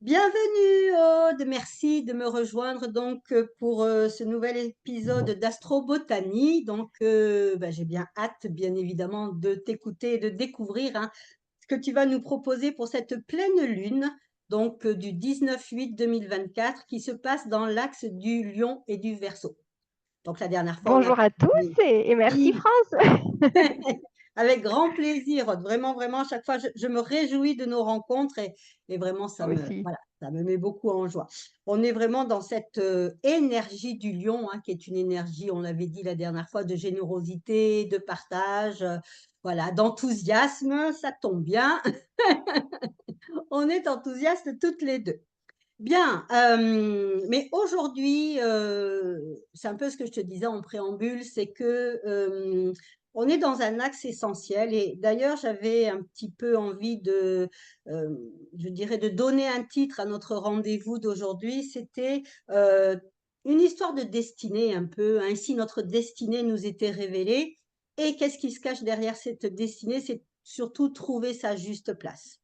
Bienvenue Aude, merci de me rejoindre pour ce nouvel épisode d'Astrobotanie. J'ai bien hâte, bien évidemment, de t'écouter et de découvrir ce que tu vas nous proposer pour cette pleine lune, du 19/8/2024, qui se passe dans l'axe du Lion et du Verseau. Donc la dernière fois, on a Bonjour à tous parlé. et merci Oui. France. Avec grand plaisir, Aude. Vraiment, vraiment, à chaque fois, je me réjouis de nos rencontres et vraiment, Moi aussi. voilà, ça me met beaucoup en joie. On est vraiment dans cette énergie du lion, qui est une énergie, on l'avait dit la dernière fois, de générosité, de partage, voilà, d'enthousiasme. Ça tombe bien. On est enthousiastes toutes les deux. Bien, mais aujourd'hui, c'est un peu ce que je te disais en préambule, c'est que on est dans un axe essentiel. Et d'ailleurs, j'avais un petit peu envie je dirais, de donner un titre à notre rendez-vous d'aujourd'hui. C'était une histoire de destinée un peu. Ainsi, notre destinée nous était révélée. Et qu'est-ce qui se cache derrière cette destinée? C'est surtout trouver sa juste place.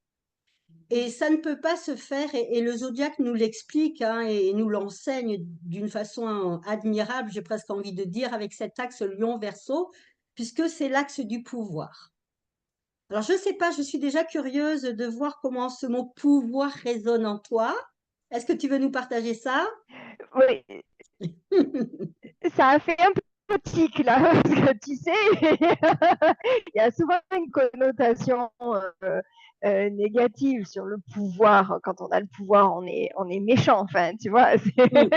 Et ça ne peut pas se faire, et le zodiaque nous l'explique, et nous l'enseigne d'une façon admirable, j'ai presque envie de dire, avec cet axe Lion-Verseau, puisque c'est l'axe du pouvoir. Alors, je ne sais pas, je suis déjà curieuse de voir comment ce mot pouvoir résonne en toi. Est-ce que tu veux nous partager ça? Oui, ça a fait un peu tic là, parce que tu sais, il y a souvent une connotation négative sur le pouvoir. Quand on a le pouvoir, on est méchant, enfin, tu vois, Mm,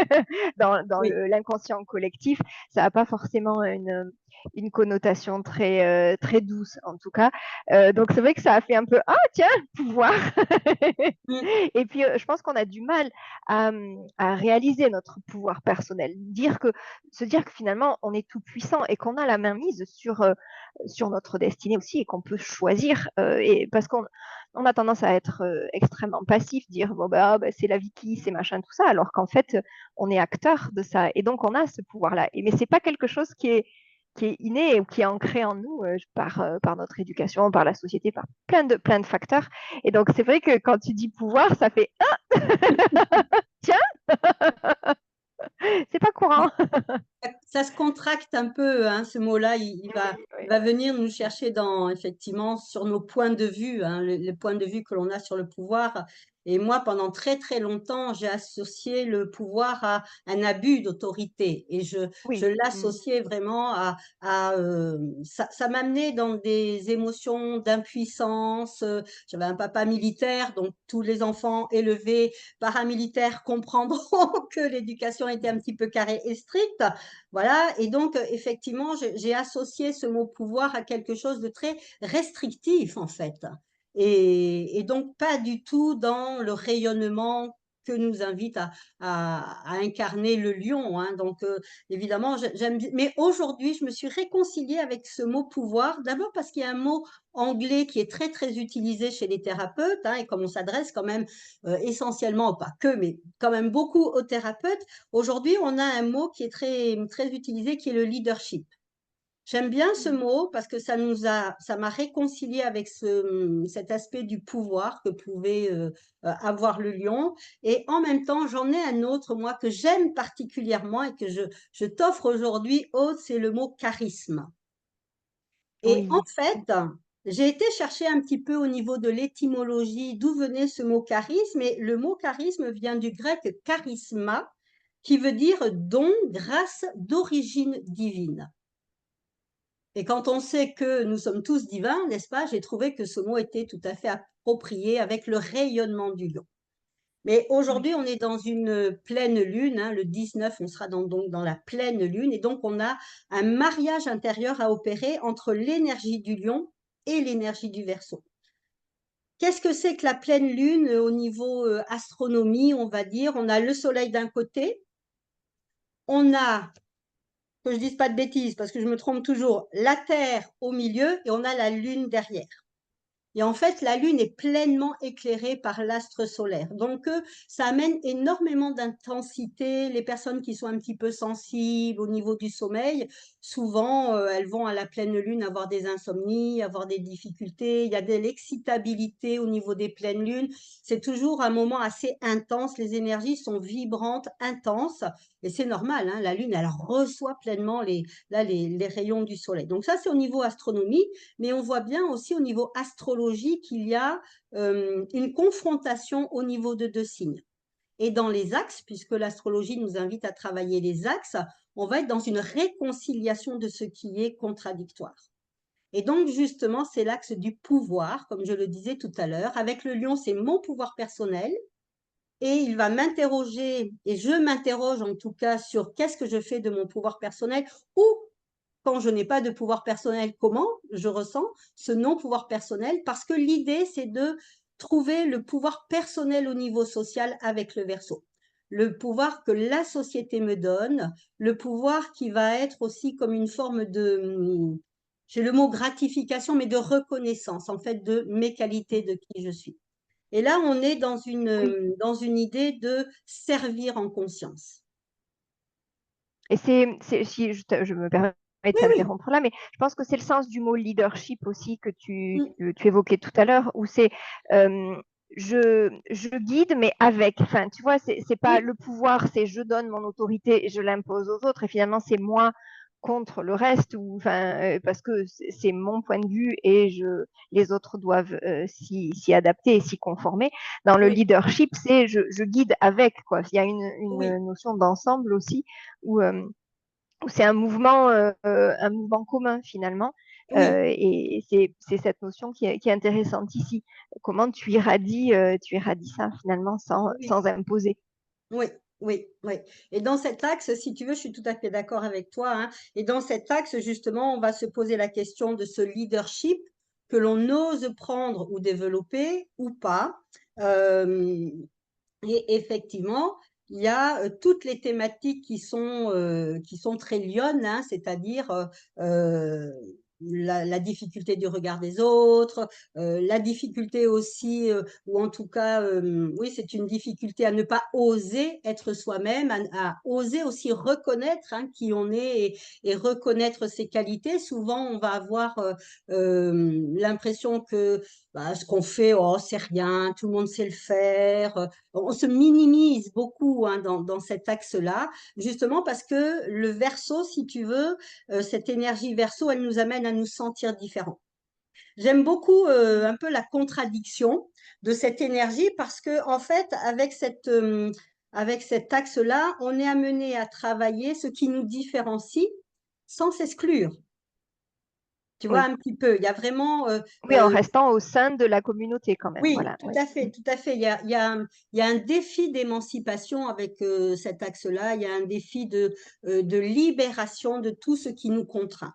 dans oui. l'inconscient collectif, ça n'a pas forcément une connotation très douce, en tout cas. Donc, c'est vrai que ça a fait un peu, ah, tiens, pouvoir. Mm, Et puis, je pense qu'on a du mal à réaliser notre pouvoir personnel. Se dire que finalement, on est tout puissant et qu'on a la main mise sur notre destinée aussi et qu'on peut choisir. Et parce qu'on a tendance à être extrêmement passif, dire bon, bah, c'est la vie qui, c'est machin, tout ça, alors qu'en fait, on est acteur de ça. Et donc, on a ce pouvoir-là. Mais c'est pas quelque chose qui est inné ou qui est ancré en nous par notre éducation, par la société, par plein de facteurs. Et donc, c'est vrai que quand tu dis pouvoir, ça fait tiens, c'est pas oui. courant. Ça se contracte un peu, ce mot-là, il Oui, va venir nous chercher effectivement, sur nos points de vue, les points de vue que l'on a sur le pouvoir. Et moi, pendant très, très longtemps, j'ai associé le pouvoir à un abus d'autorité. Et je oui. l'associais vraiment ça m'amenait dans des émotions d'impuissance. J'avais un papa militaire, donc tous les enfants élevés paramilitaires comprendront que l'éducation était un petit peu carrée et stricte. Voilà, et donc effectivement, j'ai associé ce mot pouvoir à quelque chose de très restrictif en fait, et donc pas du tout dans le rayonnement que nous invite à incarner le lion. Évidemment, j'aime bien. Mais aujourd'hui, je me suis réconciliée avec ce mot pouvoir, d'abord parce qu'il y a un mot anglais qui est très très utilisé chez les thérapeutes, et comme on s'adresse quand même essentiellement, pas que, mais quand même beaucoup aux thérapeutes. Aujourd'hui, on a un mot qui est très, très utilisé, qui est le leadership. J'aime bien ce mot parce que ça m'a réconcilié avec cet aspect du pouvoir que pouvait avoir le lion. Et en même temps, j'en ai un autre, moi, que j'aime particulièrement et que je t'offre aujourd'hui, Aude, c'est le mot charisme. Et en Oui. fait, j'ai été chercher un petit peu au niveau de l'étymologie d'où venait ce mot charisme. Et le mot charisme vient du grec charisma, qui veut dire don, grâce d'origine divine. Et quand on sait que nous sommes tous divins, n'est-ce pas, j'ai trouvé que ce mot était tout à fait approprié avec le rayonnement du lion. Mais aujourd'hui, Oui. on est dans une pleine lune, le 19, on sera donc dans la pleine lune, et donc on a un mariage intérieur à opérer entre l'énergie du lion et l'énergie du Verseau. Qu'est-ce que c'est que la pleine lune au niveau astronomie, on va dire? On a le soleil d'un côté, on a, que je dise pas de bêtises parce que je me trompe toujours, la Terre au milieu et on a la lune derrière. Et en fait, la Lune est pleinement éclairée par l'astre solaire. Donc, ça amène énormément d'intensité. Les personnes qui sont un petit peu sensibles au niveau du sommeil, souvent, elles vont à la pleine Lune avoir des insomnies, avoir des difficultés. Il y a de l'excitabilité au niveau des pleines lunes. C'est toujours un moment assez intense. Les énergies sont vibrantes, intenses. Et c'est normal, hein, la Lune, elle reçoit pleinement les rayons du Soleil. Donc ça, c'est au niveau astronomie. Mais on voit bien aussi au niveau astrologie qu'il y a une confrontation au niveau de deux signes. Et dans les axes, puisque l'astrologie nous invite à travailler les axes, on va être dans une réconciliation de ce qui est contradictoire. Et donc, justement, c'est l'axe du pouvoir, comme je le disais tout à l'heure. Avec le lion, c'est mon pouvoir personnel. Et il va m'interroger, et je m'interroge en tout cas sur qu'est-ce que je fais de mon pouvoir personnel, ou quand je n'ai pas de pouvoir personnel, comment je ressens ce non-pouvoir personnel, parce que l'idée, c'est de trouver le pouvoir personnel au niveau social avec le Verseau. Le pouvoir que la société me donne, le pouvoir qui va être aussi comme une forme de, j'ai le mot gratification, mais de reconnaissance, en fait, de mes qualités, de qui je suis. Et là, on est Oui. dans une idée de servir en conscience. Et si je me permets de Oui, oui. t'interrompre là, mais je pense que c'est le sens du mot leadership aussi que Mm. tu évoquais tout à l'heure, où c'est je guide, mais avec. Enfin, tu vois, c'est pas Oui, le pouvoir, c'est je donne mon autorité et je l'impose aux autres, et finalement, c'est moi contre le reste, ou, enfin, parce que c'est mon point de vue et les autres doivent s'y adapter et s'y conformer. Dans le oui, leadership, c'est je guide avec, quoi. Il y a oui, une notion d'ensemble aussi où, où c'est un mouvement commun finalement. oui, Et c'est cette notion qui est intéressante ici. Comment tu irradies ça finalement oui. sans imposer. Oui, oui, oui. Et dans cet axe, si tu veux, je suis tout à fait d'accord avec toi, hein. Et dans cet axe, justement, on va se poser la question de ce leadership que l'on ose prendre ou développer ou pas. Euh, et effectivement, il y a toutes les thématiques qui sont très lionnes, hein, c'est-à-dire la difficulté du regard des autres, la difficulté aussi, ou en tout cas, oui, c'est une difficulté à ne pas oser être soi-même, à oser aussi reconnaître hein, qui on est et reconnaître ses qualités. Souvent, on va avoir l'impression que bah, ce qu'on fait, oh, c'est rien, tout le monde sait le faire. On se minimise beaucoup hein, dans cet axe-là, justement parce que le verso, si tu veux, cette énergie verso, elle nous amène à nous sentir différents. J'aime beaucoup un peu la contradiction de cette énergie parce que, en fait, avec cet axe-là, on est amené à travailler ce qui nous différencie sans s'exclure. Tu vois Oui. un petit peu, il y a vraiment Oui, en restant au sein de la communauté quand même. oui, Voilà. tout Oui. à fait, tout à fait. Il y a un défi d'émancipation avec cet axe-là. Il y a un défi de libération de tout ce qui nous contraint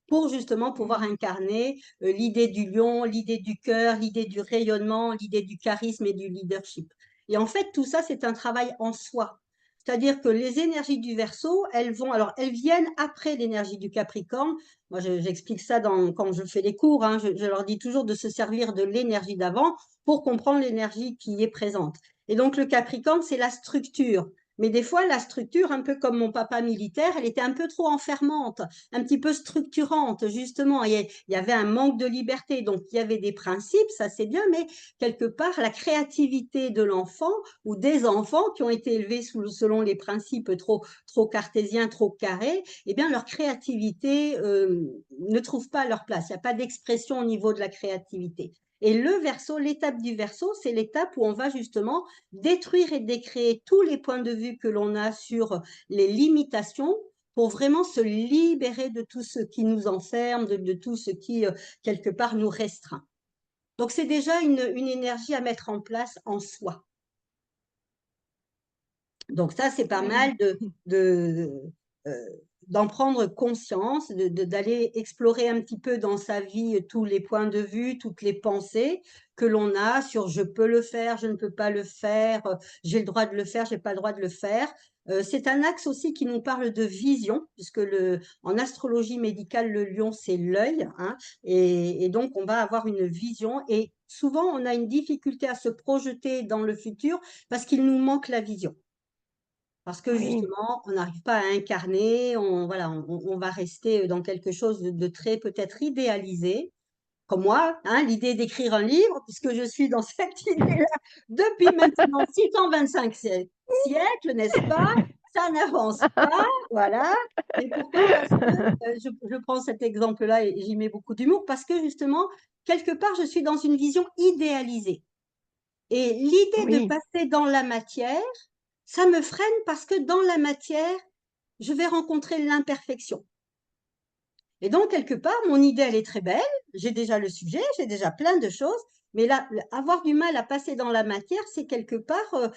pour justement pouvoir incarner l'idée du lion, l'idée du cœur, l'idée du rayonnement, l'idée du charisme et du leadership. Et en fait, tout ça, c'est un travail en soi. C'est-à-dire que les énergies du Verseau, alors elles viennent après l'énergie du Capricorne. Moi, j'explique ça quand je fais les cours. Hein, je leur dis toujours de se servir de l'énergie d'avant pour comprendre l'énergie qui est présente. Et donc, le Capricorne, c'est la structure. Mais des fois, la structure, un peu comme mon papa militaire, elle était un peu trop enfermante, un petit peu structurante, justement. Il y avait un manque de liberté. Donc, il y avait des principes, ça c'est bien, mais quelque part, la créativité de l'enfant ou des enfants qui ont été élevés selon les principes trop cartésiens, trop carrés, eh bien, leur créativité ne trouve pas leur place. Il n'y a pas d'expression au niveau de la créativité. Et le verso, l'étape du verso, c'est l'étape où on va justement détruire et décréer tous les points de vue que l'on a sur les limitations pour vraiment se libérer de tout ce qui nous enferme, de tout ce qui, quelque part, nous restreint. Donc, c'est déjà une énergie à mettre en place en soi. Donc, ça, c'est pas Oui. mal de, d'en prendre conscience, d'aller explorer un petit peu dans sa vie tous les points de vue, toutes les pensées que l'on a sur je peux le faire, je ne peux pas le faire, j'ai le droit de le faire, j'ai pas le droit de le faire. C'est un axe aussi qui nous parle de vision, puisque en astrologie médicale, le lion, c'est l'œil, hein, et donc on va avoir une vision. Et souvent, on a une difficulté à se projeter dans le futur parce qu'il nous manque la vision. Parce que Oui, justement, on n'arrive pas à incarner, voilà, on va rester dans quelque chose de très peut-être idéalisé, comme moi, hein, l'idée d'écrire un livre, puisque je suis dans cette idée-là depuis maintenant 625 siècles, n'est-ce pas? Ça n'avance pas, voilà. Mais pourquoi? Parce que, je prends cet exemple-là et j'y mets beaucoup d'humour, parce que justement, quelque part, je suis dans une vision idéalisée. Et l'idée de oui. passer dans la matière, ça me freine parce que dans la matière, je vais rencontrer l'imperfection. Et donc, quelque part, mon idée, elle est très belle. J'ai déjà le sujet, j'ai déjà plein de choses. Mais là, avoir du mal à passer dans la matière, c'est quelque part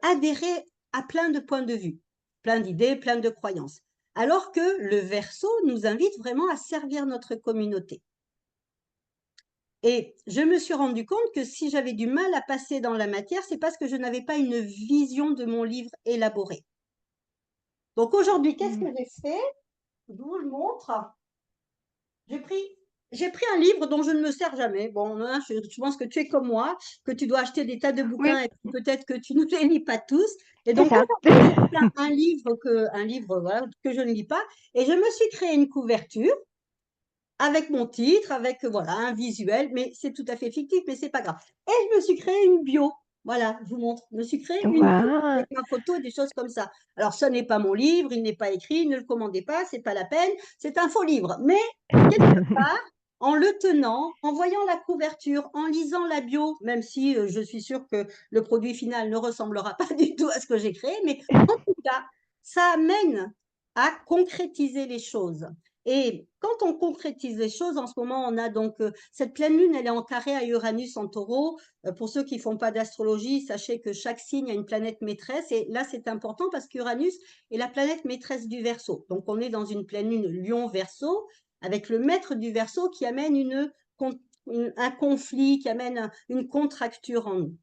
adhérer à plein de points de vue, plein d'idées, plein de croyances. Alors que le Verseau nous invite vraiment à servir notre communauté. Et je me suis rendu compte que si j'avais du mal à passer dans la matière, c'est parce que je n'avais pas une vision de mon livre élaborée. Donc aujourd'hui, qu'est-ce que Mm. j'ai fait? Je vous le montre. J'ai pris, j'ai pris un livre dont je ne me sers jamais. Bon, hein, je pense que tu es comme moi, que tu dois acheter des tas de Oui, bouquins et peut-être que tu ne les lis pas tous. Et c'est donc ça. aujourd'hui, j'ai pris un livre voilà, que je ne lis pas et je me suis créé une couverture avec mon titre, avec voilà un visuel, mais c'est tout à fait fictif, mais c'est pas grave. Et je me suis créé une bio. Voilà, je vous montre. Je me suis créé une bio Waouh. avec ma photo et des choses comme ça. Alors, ce n'est pas mon livre, il n'est pas écrit, ne le commandez pas, c'est pas la peine, c'est un faux livre. Mais quelque part, en le tenant, en voyant la couverture, en lisant la bio, même si je suis sûre que le produit final ne ressemblera pas du tout à ce que j'ai créé, mais en tout cas, ça amène à concrétiser les choses. Et quand on concrétise les choses, en ce moment, on a donc cette pleine lune, elle est en carré à Uranus en taureau. Pour ceux qui ne font pas d'astrologie, sachez que chaque signe a une planète maîtresse. Et là, c'est important parce qu'Uranus est la planète maîtresse du Verseau. Donc, on est dans une pleine lune Lion-Verseau avec le maître du Verseau qui amène un conflit, qui amène une contracture en nous.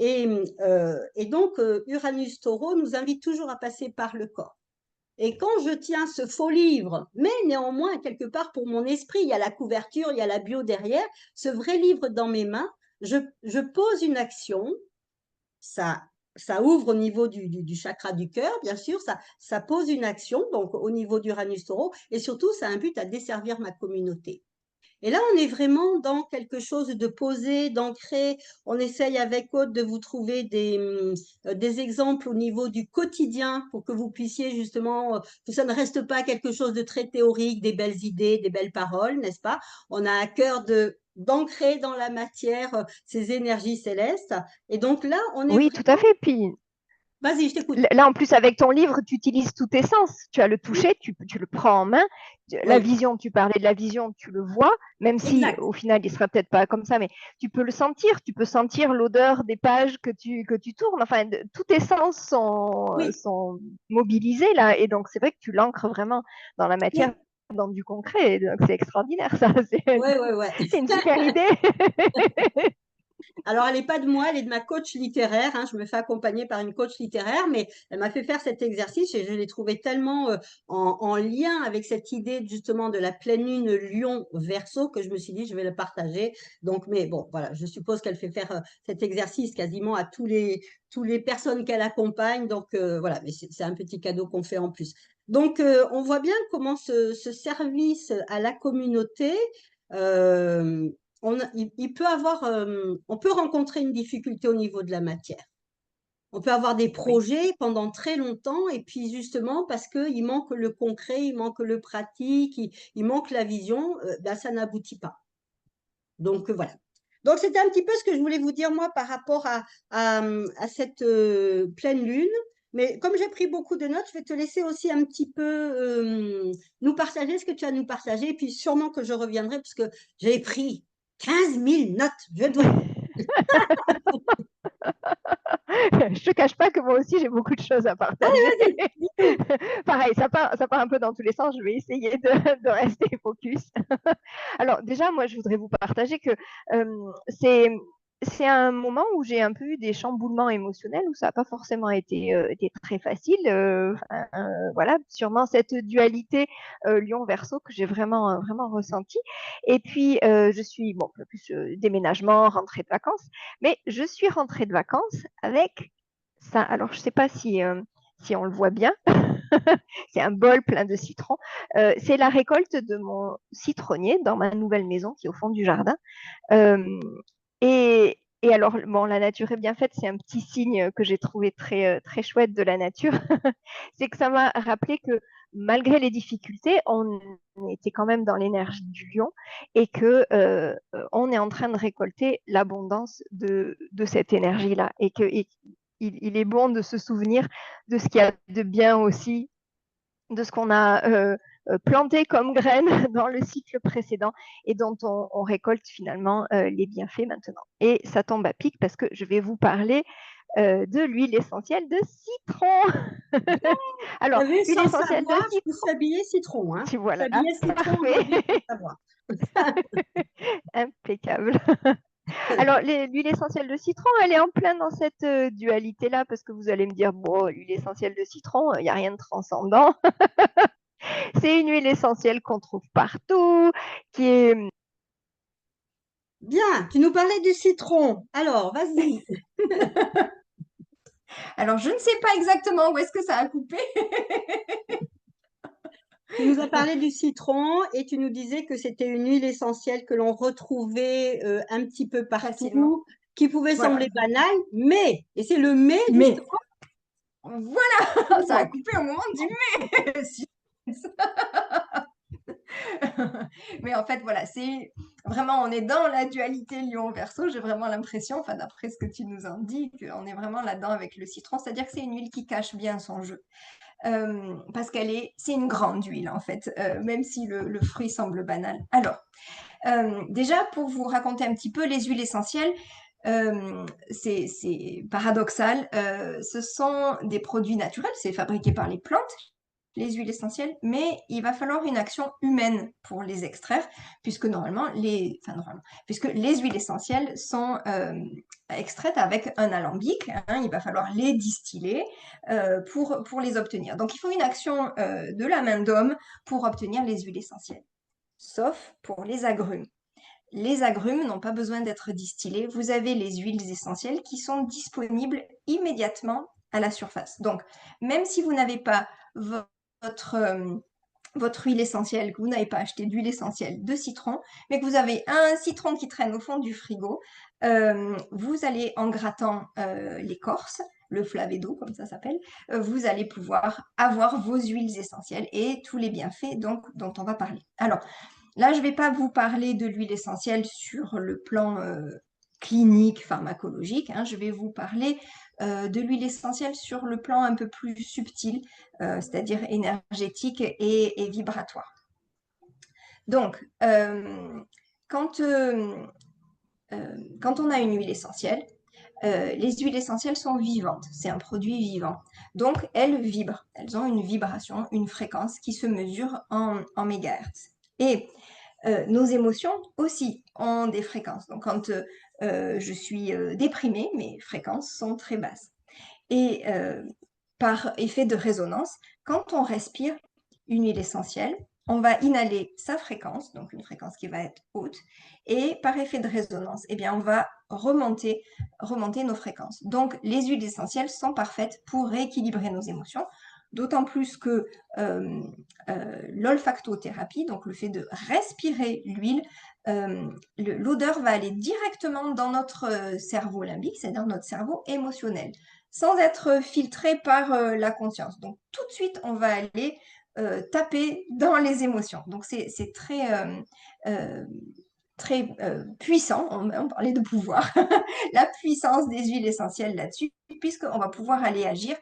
Et donc, Uranus-Taureau nous invite toujours à passer par le corps. Et quand je tiens ce faux livre, mais néanmoins, quelque part, pour mon esprit, il y a la couverture, il y a la bio derrière, ce vrai livre dans mes mains, je pose une action, ça, ça ouvre au niveau du chakra du cœur, bien sûr, ça pose une action, donc au niveau d'Uranus Taureau, et surtout, ça a un but à desservir ma communauté. Et là, on est vraiment dans quelque chose de posé, d'ancré. On essaye avec Aude de vous trouver des exemples au niveau du quotidien pour que vous puissiez justement, que ça ne reste pas quelque chose de très théorique, des belles idées, des belles paroles, n'est-ce pas? On a à cœur d'ancrer dans la matière ces énergies célestes. Et donc là, on est Oui, tout à vraiment... fait. Puis Vas-y, je t'écoute. là, en plus, avec ton livre, tu utilises tous tes sens. Tu as le toucher, tu le prends en main. La Oui, vision, tu parlais de la vision, tu le vois, même si exact. au final, il sera peut-être pas comme ça, mais tu peux le sentir. Tu peux sentir l'odeur des pages que tu tournes. Enfin, tous tes sens Oui, sont mobilisés là. Et donc, c'est vrai que tu l'ancres vraiment dans la matière, oui, dans du concret. Donc, c'est extraordinaire, ça. oui, oui, oui. C'est une super idée. Alors, elle n'est pas de moi, elle est de ma coach littéraire, hein. Je me fais accompagner par une coach littéraire, mais elle m'a fait faire cet exercice et je l'ai trouvé tellement en lien avec cette idée justement de la pleine lune Lion-Verseau que je me suis dit, je vais le partager. Donc, mais bon, voilà, je suppose qu'elle fait faire cet exercice quasiment à tous les personnes qu'elle accompagne. Donc, voilà, mais c'est un petit cadeau qu'on fait en plus. Donc, on voit bien comment ce service à la communauté, euh, il peut avoir, on peut rencontrer une difficulté au niveau de la matière. On peut avoir des Oui. projets pendant très longtemps et puis justement parce qu'il manque le concret, il manque le pratique, il manque la vision, ben, ça n'aboutit pas. Donc voilà. Donc c'était un petit peu ce que je voulais vous dire moi par rapport à cette pleine lune. Mais comme j'ai pris beaucoup de notes, je vais te laisser aussi un petit peu nous partager ce que tu as à nous partager. Et puis sûrement que je reviendrai parce que j'ai pris 15 000 notes, je dois dire. Je te cache pas que moi aussi, j'ai beaucoup de choses à partager. Pareil, ça part un peu dans tous les sens. Je vais essayer de rester focus. Alors déjà, moi, je voudrais vous partager que c'est un moment où j'ai un peu eu des chamboulements émotionnels, où ça n'a pas forcément été très facile. Voilà, sûrement cette dualité Lion-Verseau que j'ai vraiment ressentie. Et puis, je suis, bon, plus déménagement, rentrée de vacances, mais je suis rentrée de vacances avec ça. Alors, je ne sais pas si on le voit bien. C'est un bol plein de citrons. C'est la récolte de mon citronnier dans ma nouvelle maison qui est au fond du jardin. Euh, et alors, bon, la nature est bien faite, c'est un petit signe que j'ai trouvé très chouette de la nature. C'est que ça m'a rappelé que malgré les difficultés, on était quand même dans l'énergie du lion et que on est en train de récolter l'abondance de cette énergie-là et que il est bon de se souvenir de ce qu'il y a de bien aussi, de ce qu'on a planté comme graines dans le cycle précédent et dont on récolte finalement les bienfaits maintenant. Et ça tombe à pic parce que je vais vous parler de l'huile essentielle de citron. Vous Alors, savez, l'huile sans essentielle de savoir, je citron, suis habillée citron, hein. si Je suis voilà, habillée citron parfait, aujourd'hui sans savoir. impeccable. Alors, l'huile essentielle de citron, elle est en plein dans cette dualité-là, parce que vous allez me dire, bon, l'huile essentielle de citron, il n'y a rien de transcendant. C'est une huile essentielle qu'on trouve partout, qui est... Bien, tu nous parlais du citron. Alors, vas-y. Alors, je ne sais pas exactement où est-ce que ça a coupé. Tu nous as parlé du citron et tu nous disais que c'était une huile essentielle que l'on retrouvait un petit peu Facilement. partout, qui pouvait Voilà. sembler banale, mais, et c'est le mais Mais justement. voilà, ça a coupé au moment du mais. Mais en fait, voilà, c'est vraiment, on est dans la dualité Lion-Verseau. J'ai vraiment l'impression, enfin, d'après ce que tu nous en dis, qu'on est vraiment là-dedans avec le citron. C'est-à-dire que c'est une huile qui cache bien son jeu. Parce c'est une grande huile, en fait, même si le fruit semble banal. Alors, déjà, pour vous raconter un petit peu les huiles essentielles, c'est paradoxal. Ce sont des produits naturels, c'est fabriqué par les plantes, les huiles essentielles, mais il va falloir une action humaine pour les extraire, puisque puisque les huiles essentielles sont extraites avec un alambic, hein, il va falloir les distiller pour les obtenir. Donc il faut une action de la main d'homme pour obtenir les huiles essentielles, sauf pour les agrumes. Les agrumes n'ont pas besoin d'être distillés. Vous avez les huiles essentielles qui sont disponibles immédiatement à la surface. Donc, même si vous n'avez pas votre huile essentielle, que vous n'avez pas acheté d'huile essentielle de citron, mais que vous avez un citron qui traîne au fond du frigo, vous allez, en grattant l'écorce, le flavédo, comme ça s'appelle, vous allez pouvoir avoir vos huiles essentielles et tous les bienfaits dont on va parler. Alors, là, je ne vais pas vous parler de l'huile essentielle sur le plan clinique, pharmacologique. Hein. Je vais vous parler de l'huile essentielle sur le plan un peu plus subtil, c'est-à-dire énergétique et vibratoire. Donc, quand on a une huile essentielle, les huiles essentielles sont vivantes, c'est un produit vivant. Donc, elles vibrent, elles ont une vibration, une fréquence qui se mesure en mégahertz. Et nos émotions aussi ont des fréquences. Donc, quand je suis déprimée, mes fréquences sont très basses. Et par effet de résonance, quand on respire une huile essentielle, on va inhaler sa fréquence, donc une fréquence qui va être haute, et par effet de résonance, eh bien, on va remonter nos fréquences. Donc, les huiles essentielles sont parfaites pour rééquilibrer nos émotions, d'autant plus que l'olfactothérapie, donc le fait de respirer l'huile, l'odeur va aller directement dans notre cerveau limbique, c'est-à-dire notre cerveau émotionnel, sans être filtré par la conscience. Donc, tout de suite, on va aller taper dans les émotions. Donc, c'est très puissant, on parlait de pouvoir, la puissance des huiles essentielles là-dessus, puisqu'on va pouvoir aller agir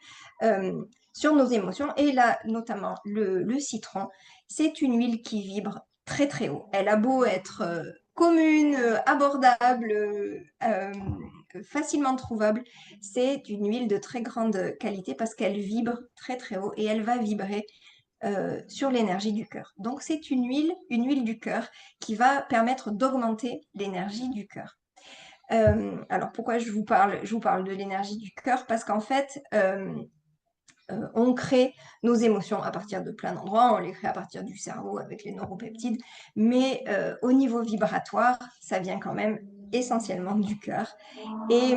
sur nos émotions. Et là, notamment, le citron, c'est une huile qui vibre très haut. Elle a beau être commune, abordable, facilement trouvable, c'est une huile de très grande qualité parce qu'elle vibre très très haut et elle va vibrer sur l'énergie du cœur. Donc c'est une huile du cœur qui va permettre d'augmenter l'énergie du cœur. Alors pourquoi je vous parle de l'énergie du cœur? Parce qu'en fait, on crée nos émotions à partir de plein d'endroits, on les crée à partir du cerveau avec les neuropeptides, mais au niveau vibratoire, ça vient quand même essentiellement du cœur. Et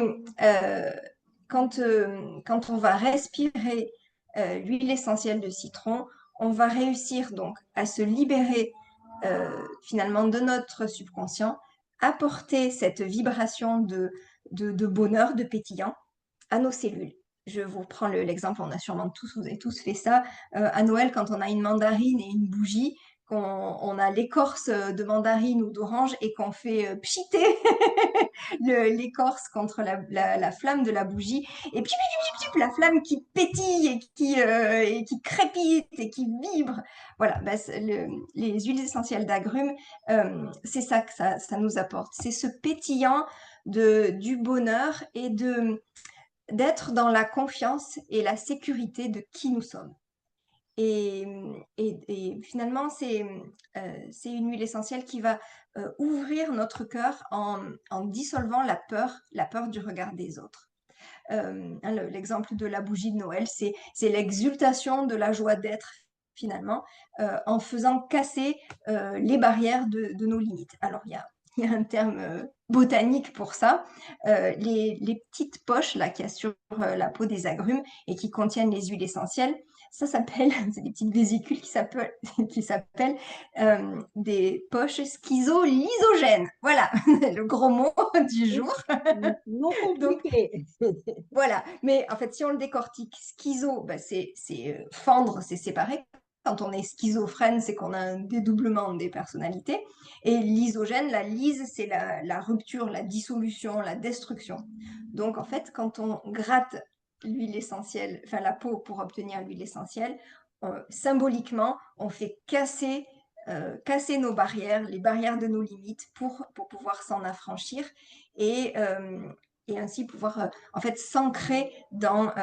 quand on va respirer l'huile essentielle de citron, on va réussir donc à se libérer finalement de notre subconscient, apporter cette vibration de bonheur, de pétillant à nos cellules. Je vous prends l'exemple, on a sûrement tous, vous avez tous fait ça, à Noël quand on a une mandarine et une bougie, qu'on a l'écorce de mandarine ou d'orange et qu'on fait pchiter l'écorce contre la flamme de la bougie et puis la flamme qui pétille et qui crépite et qui vibre. Voilà, bah, les huiles essentielles d'agrumes, c'est ça que ça nous apporte. C'est ce pétillant du bonheur et d'être dans la confiance et la sécurité de qui nous sommes. Et finalement, c'est une huile essentielle qui va ouvrir notre cœur en dissolvant la peur du regard des autres. L'exemple de la bougie de Noël, c'est l'exultation de la joie d'être finalement, en faisant casser les barrières de nos limites. Alors, il y a un terme botanique pour ça, les petites poches là qu'il y a sur la peau des agrumes et qui contiennent les huiles essentielles, ça s'appelle, c'est des petites vésicules qui s'appellent des poches schizolysogènes. Voilà, le gros mot du jour. Non Donc, compliqué. voilà, mais en fait, si on le décortique, schizo, bah, c'est fendre, c'est séparer. Quand on est schizophrène, c'est qu'on a un dédoublement des personnalités. Et l'isogène, la lyse, c'est la rupture, la dissolution, la destruction. Donc, en fait, quand on gratte l'huile essentielle, enfin la peau pour obtenir l'huile essentielle, symboliquement, on fait casser nos barrières, les barrières de nos limites pour pouvoir s'en affranchir et ainsi pouvoir en fait s'ancrer dans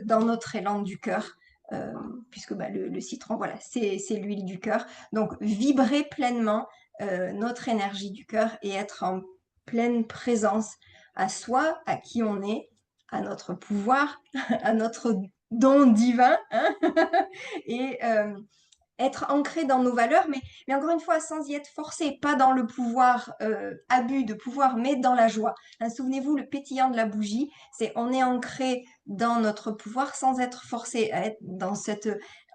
notre élan du cœur. Puisque bah, le citron, voilà, c'est l'huile du cœur. Donc, vibrer pleinement notre énergie du cœur et être en pleine présence à soi, à qui on est, à notre pouvoir, à notre don divin, hein et être ancré dans nos valeurs, mais encore une fois, sans y être forcé, pas dans le pouvoir, abus de pouvoir, mais dans la joie. Hein, souvenez-vous, le pétillant de la bougie, c'est on est ancré dans notre pouvoir sans être forcé à être dans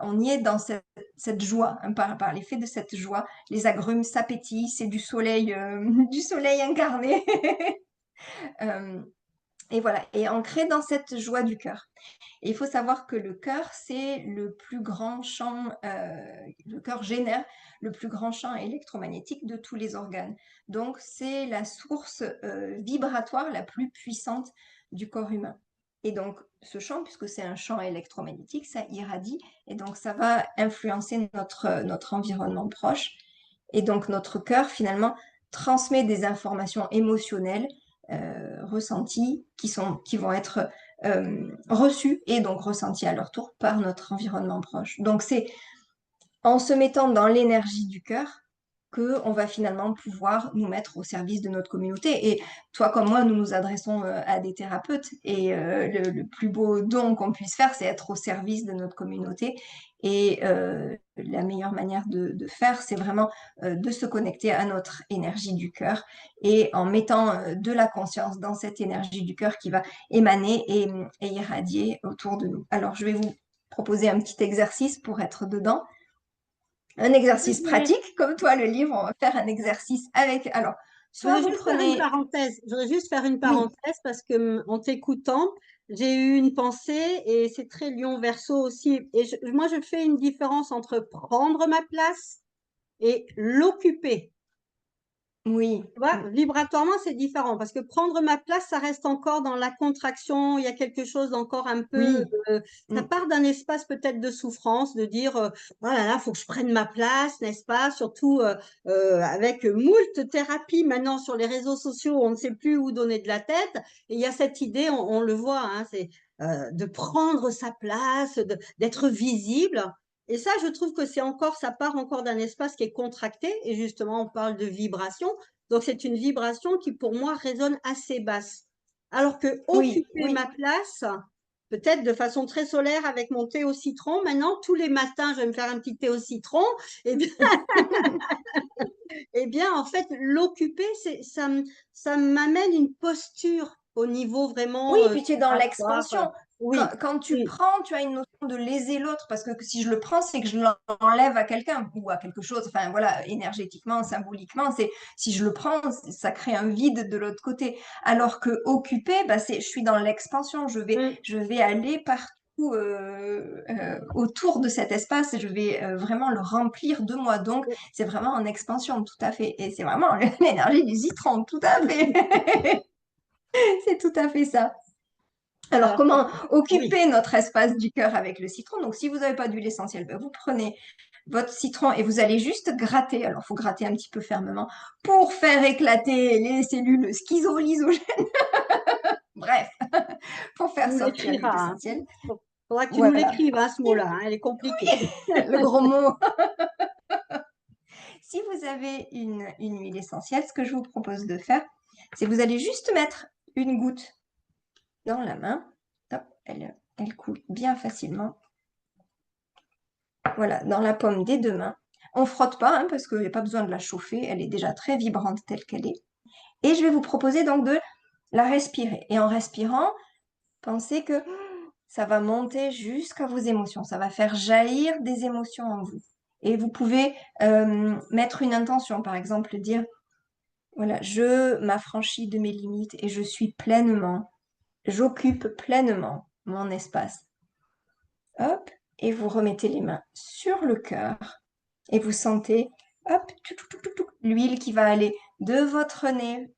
on y est dans cette joie, hein, par l'effet de cette joie. Les agrumes, ça pétille, c'est du soleil incarné. Et voilà, et ancré dans cette joie du cœur. Et il faut savoir que le cœur, c'est le plus grand champ, le cœur génère le plus grand champ électromagnétique de tous les organes. Donc, c'est la source vibratoire la plus puissante du corps humain. Et donc, ce champ, puisque c'est un champ électromagnétique, ça irradie, et donc ça va influencer notre environnement proche. Et donc, notre cœur, finalement, transmet des informations émotionnelles ressenties qui vont être reçus et donc ressentis à leur tour par notre environnement proche. Donc c'est en se mettant dans l'énergie du cœur qu'on va finalement pouvoir nous mettre au service de notre communauté. Et toi comme moi, nous nous adressons à des thérapeutes et le plus beau don qu'on puisse faire, c'est être au service de notre communauté. Et la meilleure manière de faire, c'est vraiment de se connecter à notre énergie du cœur et en mettant de la conscience dans cette énergie du cœur qui va émaner et irradier autour de nous. Alors, je vais vous proposer un petit exercice pour être dedans. Un exercice pratique, comme toi, le livre, on va faire un exercice avec. Alors, soit vous prenez. Je voudrais juste faire une Oui, parenthèse parce que en t'écoutant, j'ai eu une pensée et c'est très Lion Verseau aussi. Et moi, je fais une différence entre prendre ma place et l'occuper. Oui, Tu vois, vibratoirement, c'est différent parce que prendre ma place, ça reste encore dans la contraction. Il y a quelque chose d'encore un peu, oui, ça mm, part d'un espace peut-être de souffrance, de dire, oh là là, faut que je prenne ma place, n'est-ce pas? Surtout avec moult thérapies maintenant sur les réseaux sociaux, on ne sait plus où donner de la tête. Et il y a cette idée, on le voit, hein, c'est de prendre sa place, d'être visible. Et ça, je trouve que c'est encore, ça part encore d'un espace qui est contracté. Et justement, on parle de vibration. Donc, c'est une vibration qui, pour moi, résonne assez basse. Alors que oui, occuper oui. ma place, peut-être de façon très solaire avec mon thé au citron, maintenant, tous les matins, je vais me faire un petit thé au citron, et bien, en fait, l'occuper, ça m'amène une posture au niveau Oui, vraiment puis tu es dans vibratoire. l'expansion. Oui, Quand tu oui, prends, tu as une notion de léser l'autre, parce que si je le prends, c'est que je l'enlève à quelqu'un ou à quelque chose. Enfin, voilà, énergétiquement, symboliquement, c'est si je le prends, ça crée un vide de l'autre côté. Alors que occuper, bah, je suis dans l'expansion. mm, Je vais aller partout autour de cet espace et je vais vraiment le remplir de moi. Donc, c'est vraiment en expansion, tout à fait. Et c'est vraiment l'énergie du citron, tout à fait. C'est tout à fait ça. Alors, alors, comment oui. occuper notre espace du cœur avec le citron? Donc, si vous n'avez pas d'huile essentielle, ben, vous prenez votre citron et vous allez juste gratter. Alors, il faut gratter un petit peu fermement pour faire éclater les cellules schizolysogènes. Bref, pour Tu faire nous sortir l'huile l'écriras, hein. essentielle. Faudra que tu nous Voilà, l'écrives, hein, ce mot-là, hein, elle est compliquée. le gros mot. Si vous avez une huile essentielle, ce que je vous propose de faire, c'est vous allez juste mettre une goutte dans la main. Hop, elle coule bien facilement. Voilà, dans la paume des deux mains. On frotte pas, hein, parce qu'il n'y a pas besoin de la chauffer, elle est déjà très vibrante telle qu'elle est. Et je vais vous proposer donc de la respirer. Et en respirant, pensez que ça va monter jusqu'à vos émotions, ça va faire jaillir des émotions en vous. Et vous pouvez mettre une intention, par exemple dire, voilà, je m'affranchis de mes limites et je suis pleinement, j'occupe pleinement mon espace. Hop, et vous remettez les mains sur le cœur et vous sentez, hop, l'huile qui va aller de votre nez,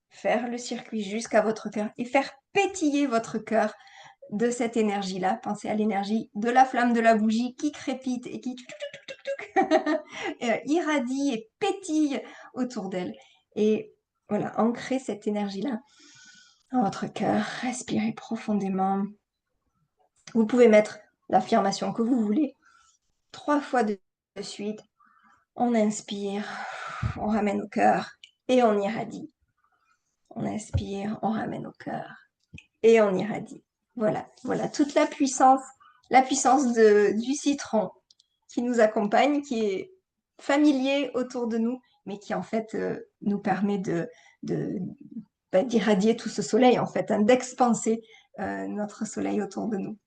faire le circuit jusqu'à votre cœur et faire pétiller votre cœur de cette énergie-là. Pensez à l'énergie de la flamme de la bougie qui crépite et qui irradie et pétille autour d'elle. Et voilà, ancrez cette énergie-là dans votre cœur. Respirez profondément. Vous pouvez mettre l'affirmation que vous voulez 3 fois de suite. On inspire, on ramène au cœur et on irradie. On inspire, on ramène au cœur et on irradie. Voilà, voilà toute la puissance du citron qui nous accompagne, qui est familier autour de nous, mais qui en fait nous permet de d'irradier tout ce soleil, en fait, hein, d'expanser notre soleil autour de nous.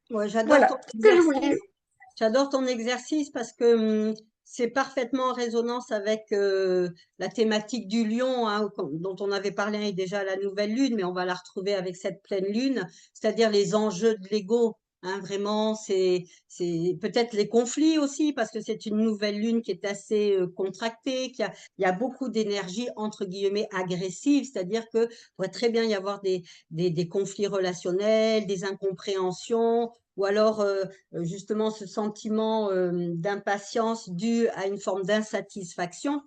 Ouais, j'adore ton Voilà, ce que je voulais. exercice. J'adore ton exercice parce que c'est parfaitement en résonance avec la thématique du lion, hein, dont on avait parlé déjà à la nouvelle lune, mais on va la retrouver avec cette pleine lune, c'est-à-dire les enjeux de l'ego. Hein, vraiment, c'est peut-être les conflits aussi, parce que c'est une nouvelle lune qui est assez contractée, il y a beaucoup d'énergie, entre guillemets, agressive, c'est-à-dire que pourrait très bien y avoir des conflits relationnels, des incompréhensions, ou alors justement ce sentiment d'impatience dû à une forme d'insatisfaction.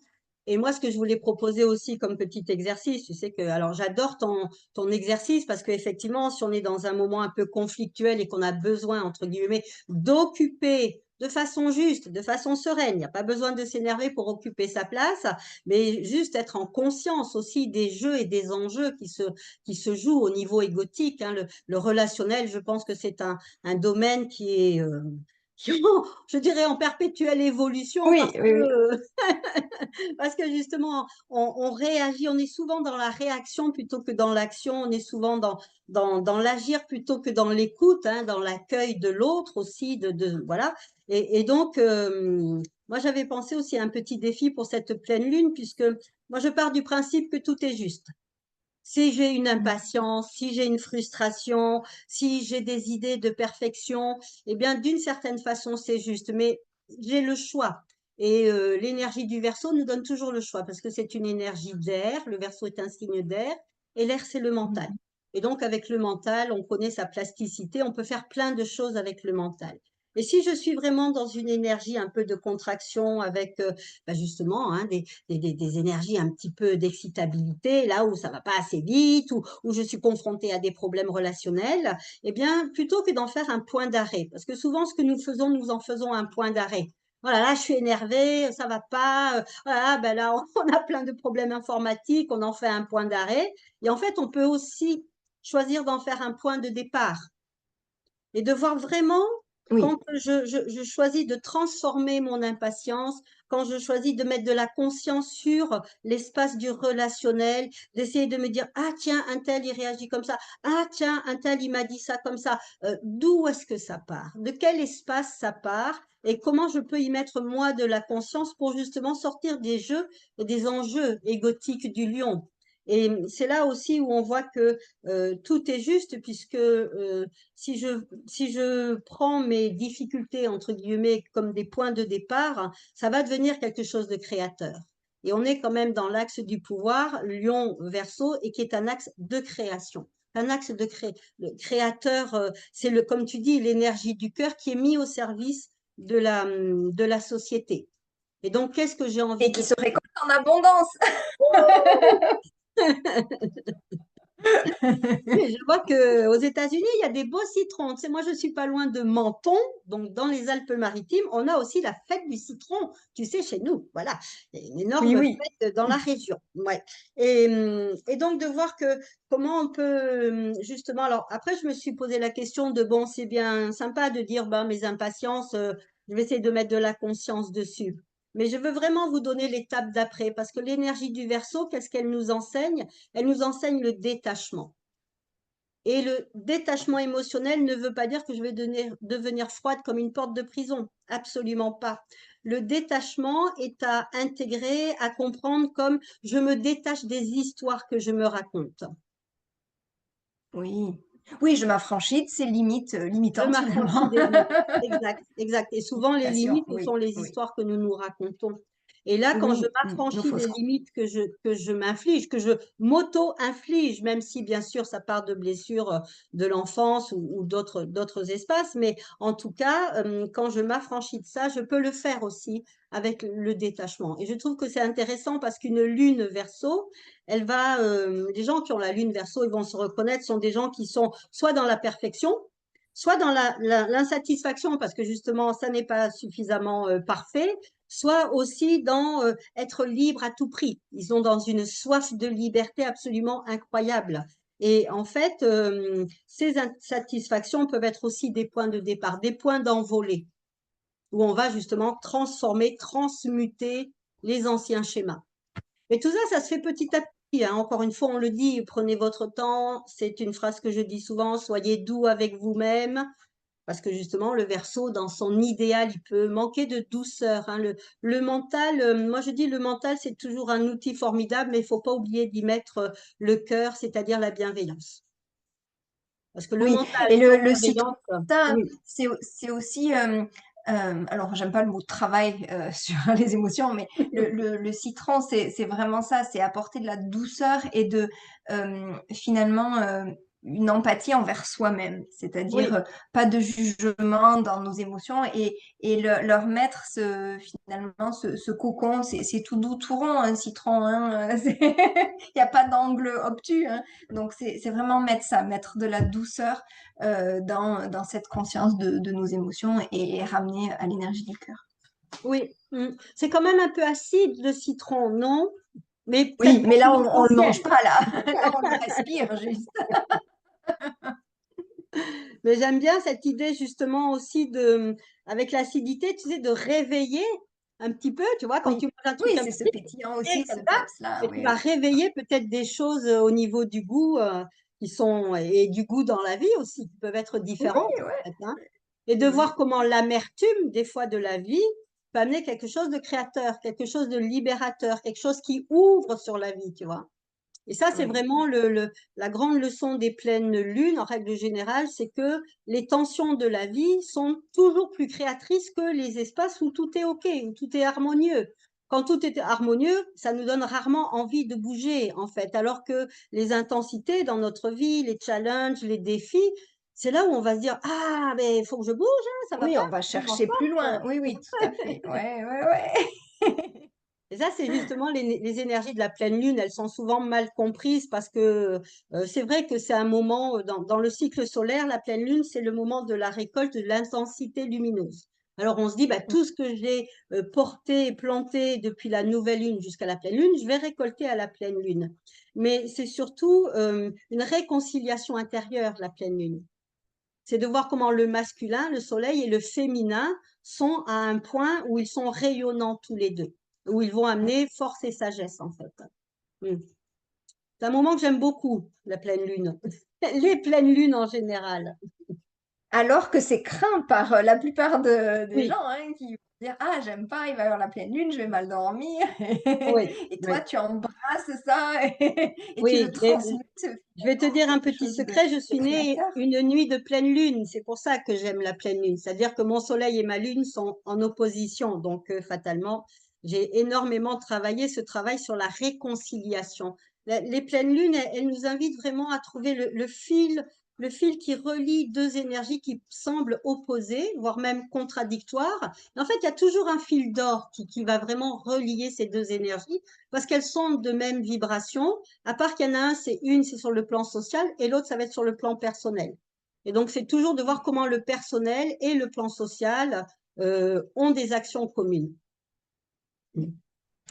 Et moi, ce que je voulais proposer aussi comme petit exercice, tu sais que, alors j'adore ton exercice parce qu'effectivement, si on est dans un moment un peu conflictuel et qu'on a besoin, entre guillemets, d'occuper de façon juste, de façon sereine, il n'y a pas besoin de s'énerver pour occuper sa place, mais juste être en conscience aussi des jeux et des enjeux qui se jouent au niveau égotique. Hein. Le relationnel, je pense que c'est un domaine qui est, je dirais, en perpétuelle évolution Oui, oui, oui. parce que justement, on réagit, on est souvent dans la réaction plutôt que dans l'action, on est souvent dans l'agir plutôt que dans l'écoute, hein, dans l'accueil de l'autre aussi, voilà. Et donc, moi, j'avais pensé aussi à un petit défi pour cette pleine lune, puisque moi, je pars du principe que tout est juste. Si j'ai une impatience, si j'ai une frustration, si j'ai des idées de perfection, eh bien, d'une certaine façon, c'est juste. Mais j'ai le choix. Et l'énergie du Verseau nous donne toujours le choix parce que c'est une énergie d'air. Le Verseau est un signe d'air et l'air, c'est le mental. Et donc, avec le mental, on connaît sa plasticité. On peut faire plein de choses avec le mental. Et si je suis vraiment dans une énergie un peu de contraction avec justement des énergies un petit peu d'excitabilité, là où ça va pas assez vite, où je suis confrontée à des problèmes relationnels, eh bien, plutôt que d'en faire un point d'arrêt, parce que souvent, ce que nous faisons, nous en faisons un point d'arrêt. Voilà, là, je suis énervée, ça va pas. Voilà, ben là, on a plein de problèmes informatiques, on en fait un point d'arrêt. Et en fait, on peut aussi choisir d'en faire un point de départ et de voir vraiment Oui, quand je choisis de transformer mon impatience, quand je choisis de mettre de la conscience sur l'espace du relationnel, d'essayer de me dire, ah tiens, un tel, il réagit comme ça, ah tiens, un tel, il m'a dit ça comme ça, d'où est-ce que ça part? De quel espace ça part? Et comment je peux y mettre moi de la conscience pour justement sortir des jeux et des enjeux égotiques du lion. Et c'est là aussi où on voit que tout est juste puisque si je prends mes difficultés, entre guillemets, comme des points de départ, ça va devenir quelque chose de créateur. Et on est quand même dans l'axe du pouvoir, Lion Verseau, et qui est un axe de création. Un axe de créateur, c'est le, comme tu dis, l'énergie du cœur qui est mis au service de la société. Et donc, qu'est-ce que j'ai envie et de qui se récolte en abondance. Oui, je vois que aux États-Unis, il y a des beaux citrons. Tu sais, moi, je suis pas loin de Menton, donc dans les Alpes-Maritimes, on a aussi la fête du citron. Tu sais, chez nous, voilà, il y a une Oui, énorme oui. fête dans la région. Ouais. Et donc de voir que comment on peut justement. Alors après, je me suis posé la question de bon, c'est bien sympa de dire ben mes impatiences, je vais essayer de mettre de la conscience dessus. Mais je veux vraiment vous donner l'étape d'après parce que l'énergie du Verseau, qu'est-ce qu'elle nous enseigne? Elle nous enseigne le détachement. Et le détachement émotionnel ne veut pas dire que je vais devenir froide comme une porte de prison. Absolument pas. Le détachement est à intégrer, à comprendre comme je me détache des histoires que je me raconte. Oui. Oui, je m'affranchis de ces limites Je limitantes m'affranchis finalement. des limites. Exact, exact. Et souvent, les Bien sûr, limites, ce oui, sont les oui. histoires que nous nous racontons. Et là, quand je Oui, nos m'affranchis fausses des croyances. limites que je m'inflige, que je m'auto-inflige, même si bien sûr ça part de blessures de l'enfance ou d'autres espaces, mais en tout cas, quand je m'affranchis de ça, je peux le faire aussi avec le détachement. Et je trouve que c'est intéressant parce qu'une lune verso, elle va, les gens qui ont la lune verso, ils vont se reconnaître, sont des gens qui sont soit dans la perfection, soit dans l'insatisfaction parce que justement ça n'est pas suffisamment parfait, soit aussi dans être libre à tout prix. Ils sont dans une soif de liberté absolument incroyable. Et en fait, ces insatisfactions peuvent être aussi des points de départ, des points d'envolée, où on va justement transformer, transmuter les anciens schémas. Mais tout ça, ça se fait petit à petit. Hein. Encore une fois, on le dit, prenez votre temps. C'est une phrase que je dis souvent, soyez doux avec vous-même. Parce que justement, le Verseau, dans son idéal, il peut manquer de douceur. Hein. Le mental, moi je dis le mental, c'est toujours un outil formidable, mais il ne faut pas oublier d'y mettre le cœur, c'est-à-dire la bienveillance. Parce que le Oui, mental et sans le citron, bienveillance, ça, oui, c'est aussi, alors j'aime pas le mot travail sur les émotions, mais le citron, c'est vraiment ça, c'est apporter de la douceur et de finalement une empathie envers soi-même, c'est-à-dire oui, pas de jugement dans nos émotions et leur mettre finalement ce cocon, c'est tout doux, tout rond, un citron, hein, il n'y a pas d'angle obtus, hein. Donc c'est vraiment mettre ça, mettre de la douceur dans cette conscience de nos émotions et ramener à l'énergie du cœur. oui. C'est quand même un peu acide le citron, non? Mais peut-être Oui, pas mais là, l'huile on ne le mange essentielle. pas, là. Là, on le respire juste. Mais j'aime bien cette idée justement aussi de, avec l'acidité, tu sais, de réveiller un petit peu, tu vois, quand Oui, tu manges un truc oui, un c'est petit ce peu pétillant sucré aussi, comme ce ça, peps-là, mais tu oui, vas oui. réveiller peut-être des choses au niveau du goût qui sont, et du goût dans la vie aussi, qui peuvent être Oui, différentes ouais, en fait, hein. Et de ouais. voir comment l'amertume des fois de la vie peut amener quelque chose de créateur, quelque chose de libérateur, quelque chose qui ouvre sur la vie, tu vois. Et ça, c'est Oui. vraiment la grande leçon des pleines lunes, en règle générale, c'est que les tensions de la vie sont toujours plus créatrices que les espaces où tout est OK, où tout est harmonieux. Quand tout est harmonieux, ça nous donne rarement envie de bouger, en fait, alors que les intensités dans notre vie, les challenges, les défis, c'est là où on va se dire, ah, mais il faut que je bouge, hein, ça va Oui, pas, on va je m'en chercher plus loin. sorte. Oui, oui, tout à fait. Ouais, ouais, ouais. Et ça, c'est justement les énergies de la pleine lune, elles sont souvent mal comprises parce que c'est vrai que c'est un moment, dans le cycle solaire, la pleine lune, c'est le moment de la récolte de l'intensité lumineuse. Alors on se dit, bah, tout ce que j'ai porté et planté depuis la nouvelle lune jusqu'à la pleine lune, je vais récolter à la pleine lune. Mais c'est surtout une réconciliation intérieure, la pleine lune. C'est de voir comment le masculin, le soleil et le féminin sont à un point où ils sont rayonnants tous les deux, où ils vont amener force et sagesse en fait. C'est un moment que j'aime beaucoup, la pleine lune. Les pleines lunes en général. Alors que c'est craint par la plupart des Oui, gens hein, qui vont dire ah, j'aime pas, il va y avoir la pleine lune, je vais mal dormir. oui, Et toi, oui. tu embrasses ça et tu le Oui, mais transmets je vais te dire un quelque petit chose secret, je de suis née créateur. une nuit de pleine lune, c'est pour ça que j'aime la pleine lune, c'est-à-dire que mon soleil et ma lune sont en opposition, donc fatalement, j'ai énormément travaillé ce travail sur la réconciliation. Les pleines lunes, elles nous invitent vraiment à trouver le fil qui relie deux énergies qui semblent opposées, voire même contradictoires. En fait, il y a toujours un fil d'or qui va vraiment relier ces deux énergies parce qu'elles sont de même vibration. À part qu'il y en a un, c'est sur le plan social et l'autre, ça va être sur le plan personnel. Et donc, c'est toujours de voir comment le personnel et le plan social ont des actions communes.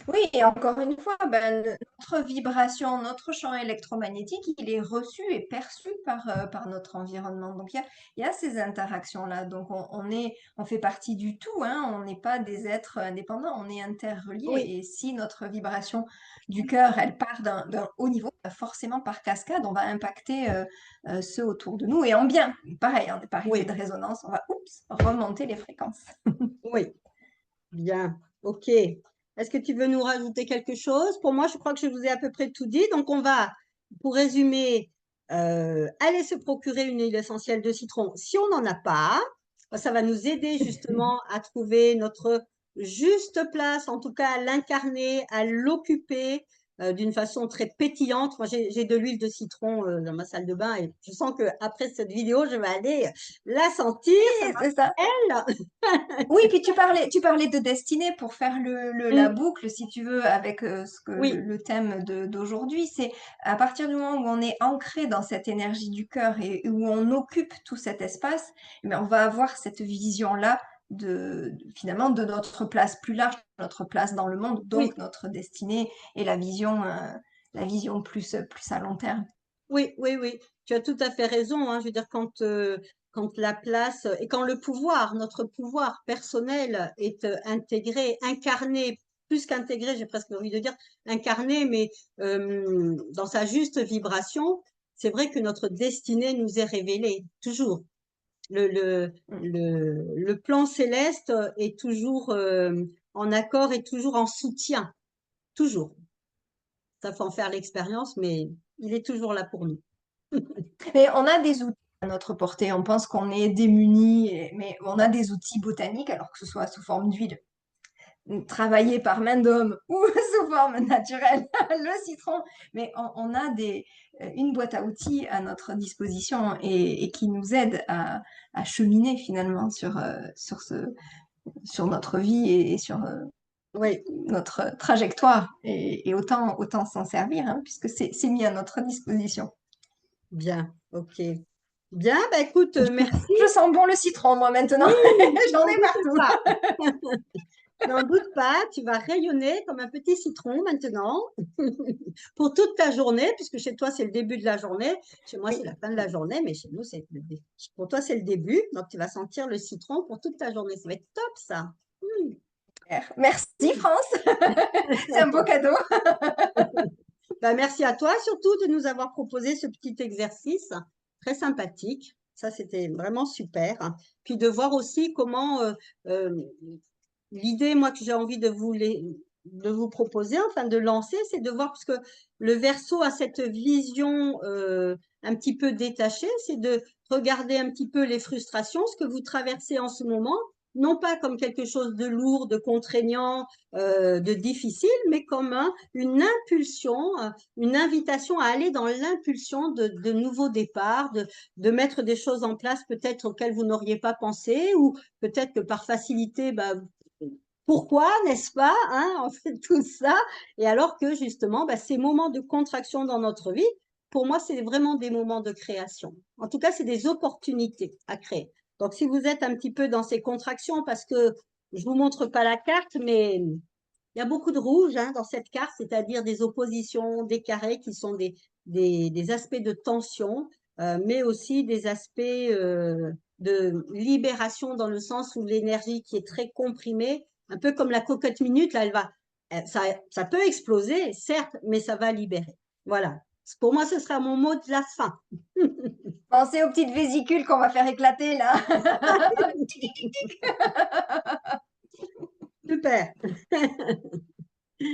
Oui, et encore une fois, ben, notre vibration, notre champ électromagnétique, il est reçu et perçu par notre environnement. Donc, il y a ces interactions-là. Donc, on fait partie du tout, hein. On n'est pas des êtres indépendants, on est interreliés. Oui, Et si notre vibration du cœur, elle part d'un haut niveau, ben, forcément, par cascade, on va impacter ceux autour de nous. Et en bien, pareil, hein, par effet de oui, résonance, on va, remonter les fréquences. oui. Bien. OK. Est-ce que tu veux nous rajouter quelque chose? Pour moi, je crois que je vous ai à peu près tout dit. Donc, on va, pour résumer, aller se procurer une huile essentielle de citron. Si on n'en a pas, ça va nous aider justement à trouver notre juste place, en tout cas à l'incarner, à l'occuper d'une façon très pétillante. Moi, j'ai de l'huile de citron dans ma salle de bain et je sens que après cette vidéo, je vais aller la sentir. Ça Oui, c'est ça. m'appelle. Oui, puis tu parlais de destinée pour faire la Mm. boucle, si tu veux, avec Oui, le thème d'aujourd'hui. C'est à partir du moment où on est ancré dans cette énergie du cœur et où on occupe tout cet espace, eh bien, on va avoir cette vision-là finalement de notre place plus large, notre place dans le monde, oui. donc notre destinée et la vision plus à long terme. Oui, oui, oui, tu as tout à fait raison, hein. Je veux dire, quand la place et quand le pouvoir, notre pouvoir personnel est intégré, incarné, plus qu'intégré, j'ai presque envie de dire incarné, mais dans sa juste vibration, c'est vrai que notre destinée nous est révélée, toujours. Le, le, Mm. le plan céleste est toujours en accord et toujours en soutien, toujours. Ça faut en faire l'expérience, mais il est toujours là pour nous. Mais on a des outils à notre portée. On pense qu'on est démunis, mais on a des outils botaniques, alors que ce soit sous forme d'huile, travaillée par main d'homme ou sous forme naturelle, le citron. Mais on a une boîte à outils à notre disposition et qui nous aide à cheminer finalement sur notre vie et sur Oui. notre trajectoire. Et autant s'en servir, hein, puisque c'est mis à notre disposition. Bien, ok. Bien, bah écoute, merci. Je sens bon le citron, moi, maintenant. Oui, J'en n'en ai doute partout. pas. N'en doute pas, tu vas rayonner comme un petit citron maintenant pour toute ta journée, puisque chez toi, c'est le début de la journée. Chez moi, c'est Oui. la fin de la journée, mais chez nous, pour toi, c'est le début. Donc, tu vas sentir le citron pour toute ta journée. Ça va être top, ça. Merci, France. C'est un beau cadeau. Bah, merci à toi surtout de nous avoir proposé ce petit exercice très sympathique. Ça, c'était vraiment super. Puis de voir aussi comment l'idée, moi, que j'ai envie de vous vous proposer, enfin de lancer, c'est de voir, parce que le Verseau a cette vision un petit peu détachée, c'est de regarder un petit peu les frustrations, ce que vous traversez en ce moment, non pas comme quelque chose de lourd, de contraignant, de difficile, mais comme une impulsion, une invitation à aller dans l'impulsion de nouveaux départs, de mettre des choses en place peut-être auxquelles vous n'auriez pas pensé, ou peut-être que par facilité, bah, pourquoi, n'est-ce pas, hein, on fait tout ça, et alors que justement, bah, ces moments de contraction dans notre vie, pour moi, c'est vraiment des moments de création. En tout cas, c'est des opportunités à créer. Donc, si vous êtes un petit peu dans ces contractions, parce que je vous montre pas la carte, mais il y a beaucoup de rouge dans cette carte, c'est-à-dire des oppositions, des carrés qui sont des aspects de tension, mais aussi des aspects de libération dans le sens où l'énergie qui est très comprimée, un peu comme la cocotte minute, là, ça peut exploser, certes, mais ça va libérer. Voilà. Pour moi, ce sera mon mot de la fin. Pensez aux petites vésicules qu'on va faire éclater là. Super. Je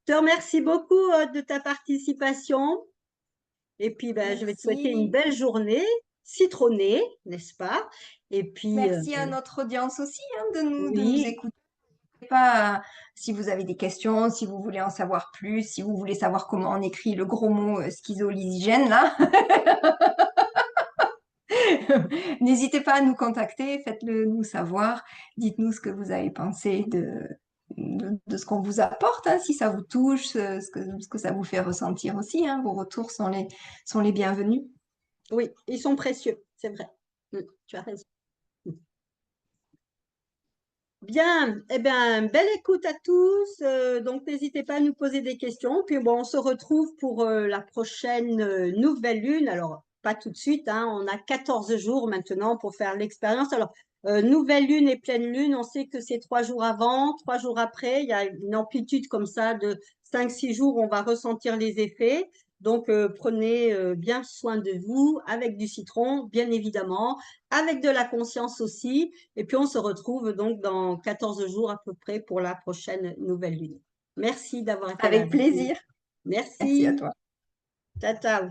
te remercie beaucoup de ta participation. Et puis, ben, je vais te souhaiter une Merci. belle journée, citronnée, n'est-ce pas? Et puis, Merci à notre audience aussi de nous oui, écouter. Pas, si vous avez des questions, si vous voulez en savoir plus, si vous voulez savoir comment on écrit le gros mot schizolysigène là, n'hésitez pas à nous contacter, faites-le nous savoir, dites-nous ce que vous avez pensé de ce qu'on vous apporte, si ça vous touche, ce que ça vous fait ressentir aussi, vos retours sont les bienvenus. oui, ils sont précieux, c'est vrai. Tu as raison. Bien, eh bien, belle écoute à tous. Donc, n'hésitez pas à nous poser des questions. Puis, bon, on se retrouve pour la prochaine nouvelle lune. Alors, pas tout de suite, on a 14 jours maintenant pour faire l'expérience. Alors, nouvelle lune et pleine lune, on sait que c'est 3 jours avant, 3 jours après. Il y a une amplitude comme ça de 5-6 jours où on va ressentir les effets. Donc, prenez bien soin de vous avec du citron, bien évidemment, avec de la conscience aussi. Et puis, on se retrouve donc dans 14 jours à peu près pour la prochaine nouvelle lune. Merci d'avoir été là Avec avec nous. plaisir. Merci à Merci. toi. Ciao, ciao.